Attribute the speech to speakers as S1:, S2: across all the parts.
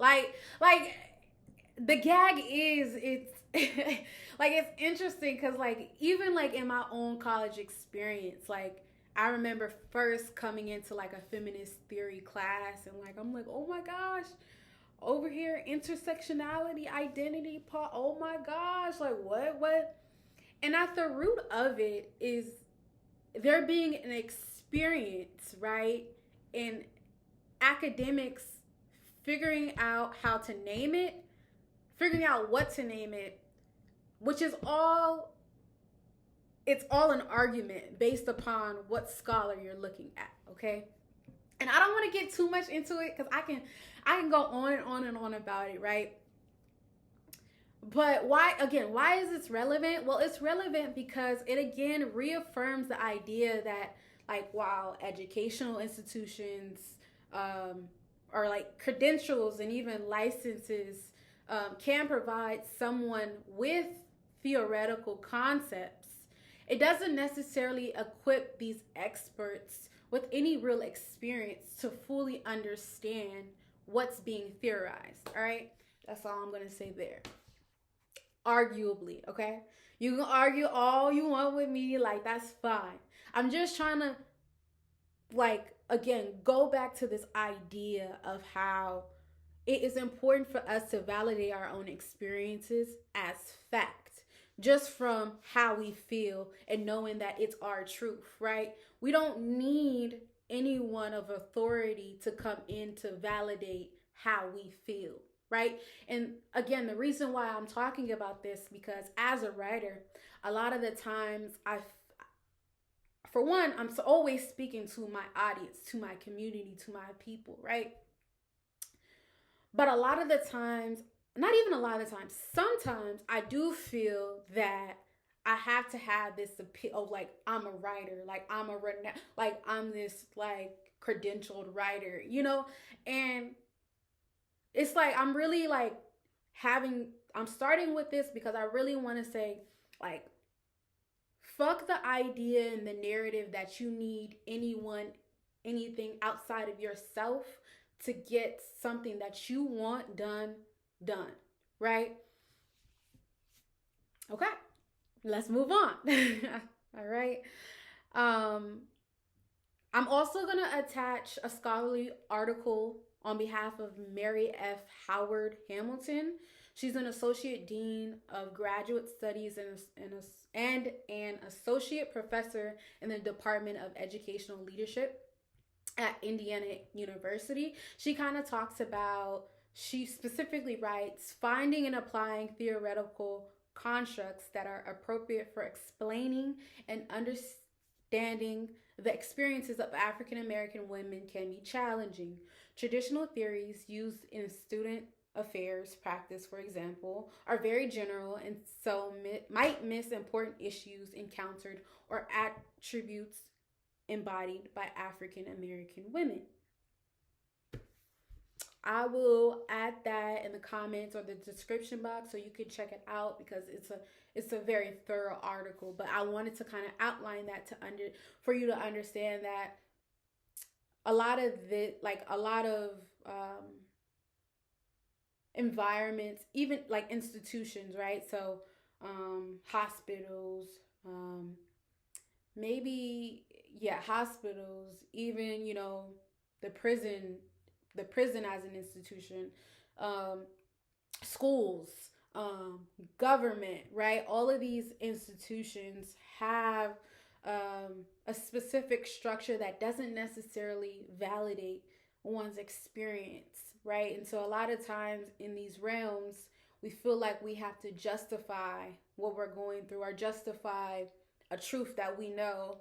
S1: Like the gag is it's like it's interesting because like even like in my own college experience, like I remember first coming into like a feminist theory class and like I'm like, oh my gosh, over here intersectionality, identity, oh my gosh, like what? And at the root of it is there being an experience, right? And academics figuring out how to name it, figuring out what to name it, which is all it's all an argument based upon what scholar you're looking at, okay? And I don't want to get too much into it because I can go on and on and on about it, right? But why is this relevant? Well, it's relevant because it again reaffirms the idea that like while educational institutions um, or like credentials and even licenses can provide someone with theoretical concepts, it doesn't necessarily equip these experts with any real experience to fully understand what's being theorized. All right, that's all I'm gonna say there. Arguably, okay? You can argue all you want with me, like that's fine. I'm just trying to like again go back to this idea of how it is important for us to validate our own experiences as fact just from how we feel and knowing that it's our truth, right? We don't need anyone of authority to come in to validate how we feel, right? And again, the reason why I'm talking about this because as a writer, a lot of the times for one, I'm always speaking to my audience, to my community, to my people, right? But a lot of the times, not even a lot of the times, sometimes I do feel that I have to have this appeal of like I'm a writer, like like I'm this like credentialed writer, you know? And it's like I'm really like I'm starting with this because I really want to say like fuck the idea and the narrative that you need anyone, anything outside of yourself to get something that you want done. Right? Okay. Let's move on. All right. Um, I'm also going to attach a scholarly article on behalf of Mary F. Howard Hamilton. She's an associate dean of graduate studies and an associate professor in the Department of Educational Leadership at Indiana University. She kind of talks about, she specifically writes, finding and applying theoretical constructs that are appropriate for explaining and understanding the experiences of African American women can be challenging. Traditional theories used in student affairs practice, for example, are very general and so might miss important issues encountered or attributes embodied by African American women. I will add that in the comments or the description box so you can check it out because it's a very thorough article. But I wanted to kind of outline that for you to understand that a lot of environments, even like institutions, right? So hospitals, um, maybe yeah, hospitals, even the prison, the prison as an institution, um, schools, government, right? All of these institutions have a specific structure that doesn't necessarily validate one's experience, right? And so a lot of times in these realms, we feel like we have to justify what we're going through or justify a truth that we know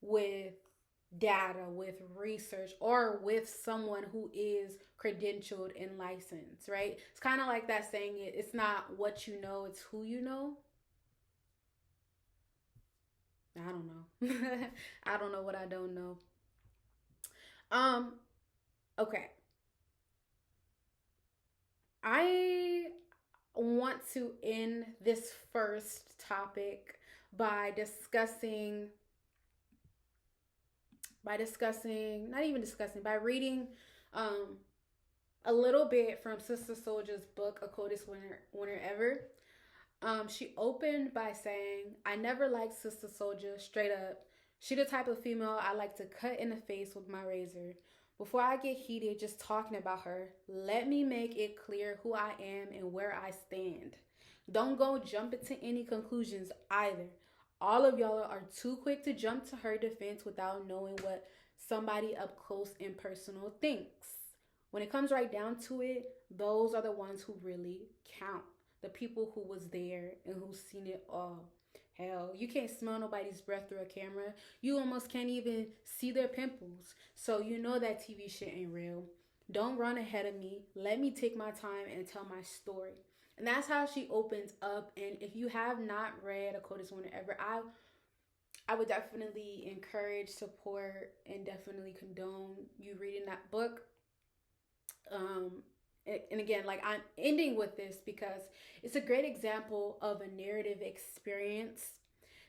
S1: with data, with research, or with someone who is credentialed and licensed, right? It's kind of like that saying it's not what you know, it's who you know. I don't know. I don't know what I don't know. Um, okay. I want to end this first topic by discussing, not even discussing, by reading um a little bit from Sister Souljah's book, A Coldest Winter Ever. She opened by saying, I never liked Sister Souljah, straight up. She the type of female I like to cut in the face with my razor. Before I get heated just talking about her, let me make it clear who I am and where I stand. Don't go jump into any conclusions either. All of y'all are too quick to jump to her defense without knowing what somebody up close and personal thinks. When it comes right down to it, those are the ones who really count. The people who was there and who's seen it all. Hell, you can't smell nobody's breath through a camera. You almost can't even see their pimples. So you know that TV shit ain't real. Don't run ahead of me. Let me take my time and tell my story. And that's how she opens up. And if you have not read A Coldest Winter Ever, I would definitely encourage, support, and definitely condone you reading that book. Um, and again, like, I'm ending with this because it's a great example of a narrative experience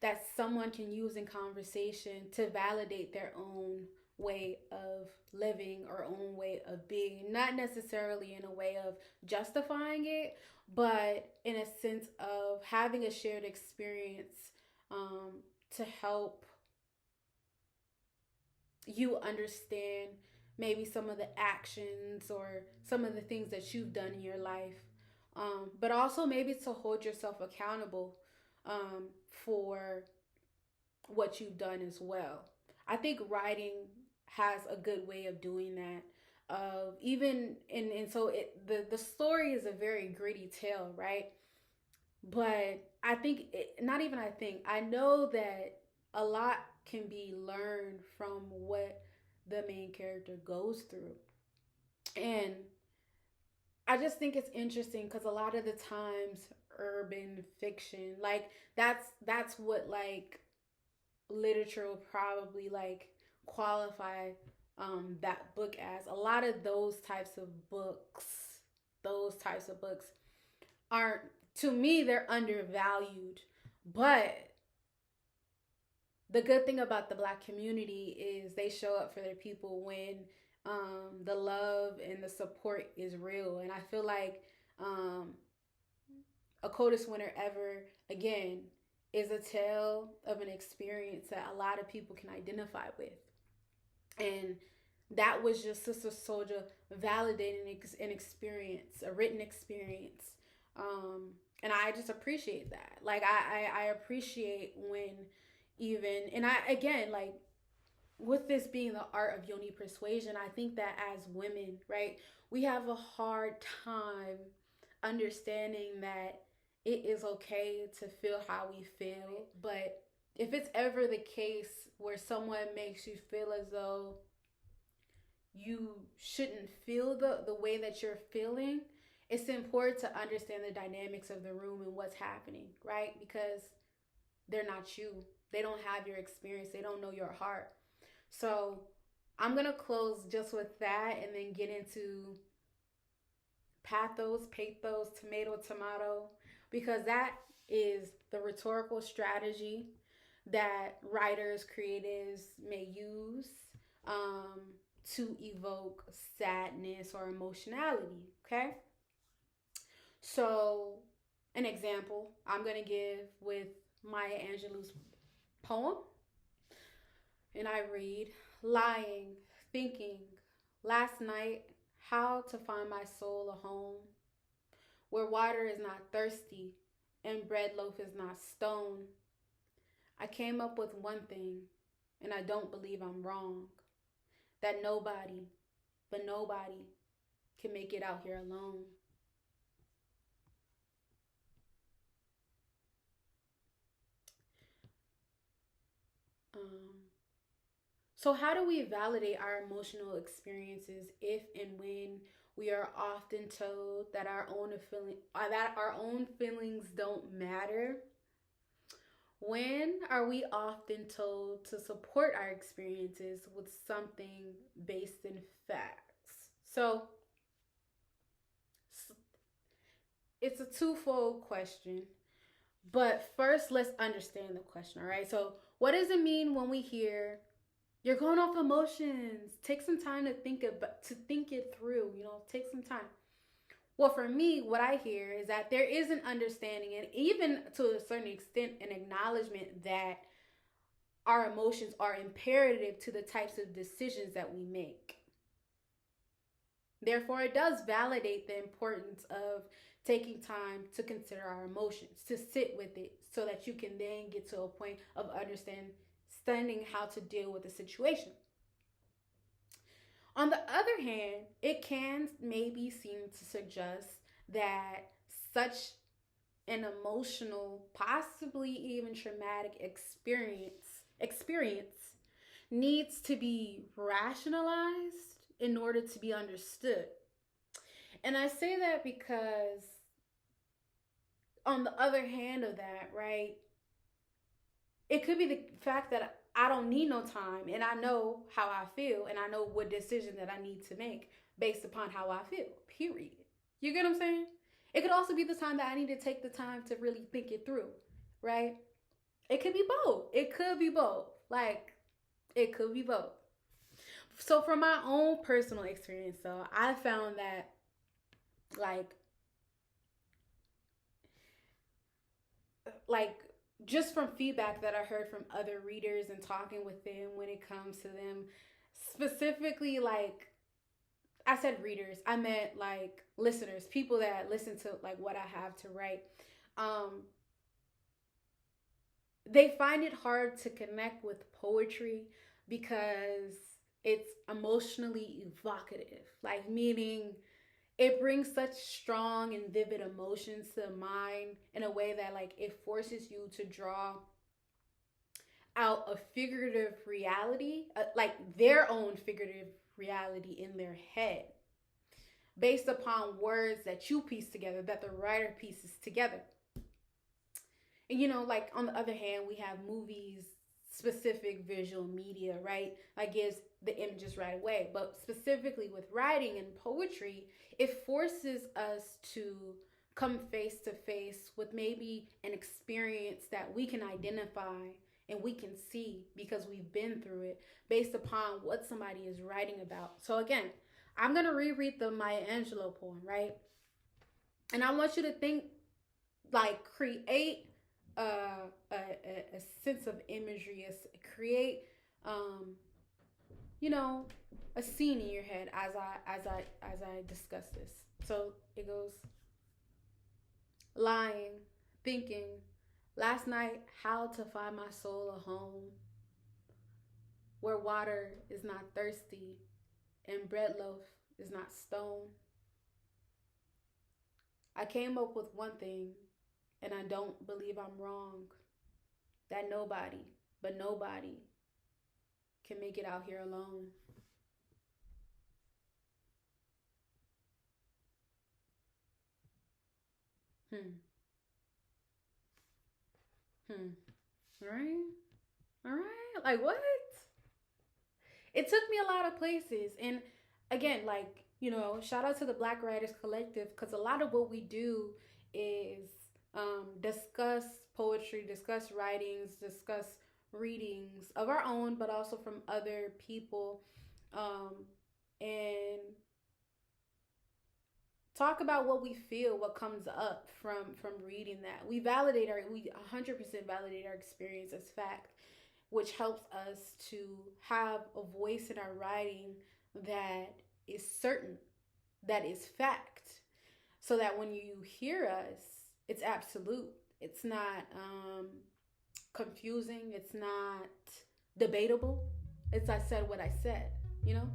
S1: that someone can use in conversation to validate their own way of living or own way of being, not necessarily in a way of justifying it, but in a sense of having a shared experience, to help you understand maybe some of the actions or some of the things that you've done in your life, but also maybe to hold yourself accountable, for what you've done as well. I think writing has a good way of doing that. Even and so the story is a very gritty tale, right? But I think not even I think I know that a lot can be learned from what the main character goes through. And I just think it's interesting because a lot of the times urban fiction, like, that's what, like, literature will probably, like, qualify that book as. A lot of those types of books aren't, to me, they're undervalued. But the good thing about the Black community is they show up for their people when, the love and the support is real. And I feel like, A Coldest Winter Ever, again, is a tale of an experience that a lot of people can identify with. And that was just Sister Souljah validating an experience, a written experience. And I just appreciate that. Like, I appreciate when, even, and I, again, like, with this being the art of Yoni persuasion, I think that as women, right, we have a hard time understanding that it is okay to feel how we feel. But if it's ever the case where someone makes you feel as though you shouldn't feel the way that you're feeling, it's important to understand the dynamics of the room and what's happening, right? Because they're not you. They don't have your experience. They don't know your heart. So I'm going to close just with that and then get into pathos, tomato, because that is the rhetorical strategy that writers, creatives may use, to evoke sadness or emotionality, okay? So, an example I'm going to give with Maya Angelou's poem, and I read, lying, thinking, last night, how to find my soul a home where water is not thirsty and bread loaf is not stone. I came up with one thing, and I don't believe I'm wrong, that nobody, but nobody, can make it out here alone. Um, so how do we validate our emotional experiences if and when we are often told that our own feelings don't matter? When are we often told to support our experiences with something based in facts? So it's a twofold question. But first, let's understand the question, all right? So, what does it mean when we hear You're going off emotions. Take some time to think it through, take some time. Well, for me, what I hear is that there is an understanding and even to a certain extent an acknowledgement that our emotions are imperative to the types of decisions that we make. Therefore, it does validate the importance of taking time to consider our emotions, to sit with it so that you can then get to a point of understanding how to deal with the situation. On the other hand, it can maybe seem to suggest that such an emotional, possibly even traumatic experience needs to be rationalized in order to be understood. And I say that because on the other hand of that, right, it could be the fact that I don't need no time and I know how I feel and I know what decision that I need to make based upon how I feel, period. You get what I'm saying? It could also be the time that I need to take the time to really think it through, right? It could be both. It could be both. Like, it could be both. So, from my own personal experience, though, I found that, like, like just from feedback that I heard from other readers and talking with them when it comes to them, specifically, like, I said readers, I meant like listeners, people that listen to like what I have to write. Um, they find it hard to connect with poetry because it's emotionally evocative, like meaning it brings such strong and vivid emotions to the mind in a way that like it forces you to draw out a figurative reality, like their own figurative reality in their head based upon words that you piece together, that the writer pieces together. And like on the other hand, we have movies, specific visual media, right? Like gives the images right away. But specifically with writing and poetry, it forces us to come face to face with maybe an experience that we can identify and we can see because we've been through it based upon what somebody is writing about. So again, I'm going to reread the Maya Angelou poem, right? And I want you to think, like, create a sense of imagery, create, um, you know, a scene in your head as I discuss this. So it goes, lying, thinking, last night how to find my soul a home where water is not thirsty and bread loaf is not stone. I came up with one thing, and I don't believe I'm wrong. That nobody, but nobody, can make it out here alone. Hmm. Hmm. All right. All right. Like what? It took me a lot of places. And again, like, shout out to the Black Writers Collective because a lot of what we do is discuss poetry, discuss writings, discuss readings of our own, but also from other people. Um, and talk about what we feel, what comes up from reading that. We 100% validate our experience as fact, which helps us to have a voice in our writing that is certain, that is fact, so that when you hear us, it's absolute. It's not confusing. It's not debatable. It's I said what I said, you know?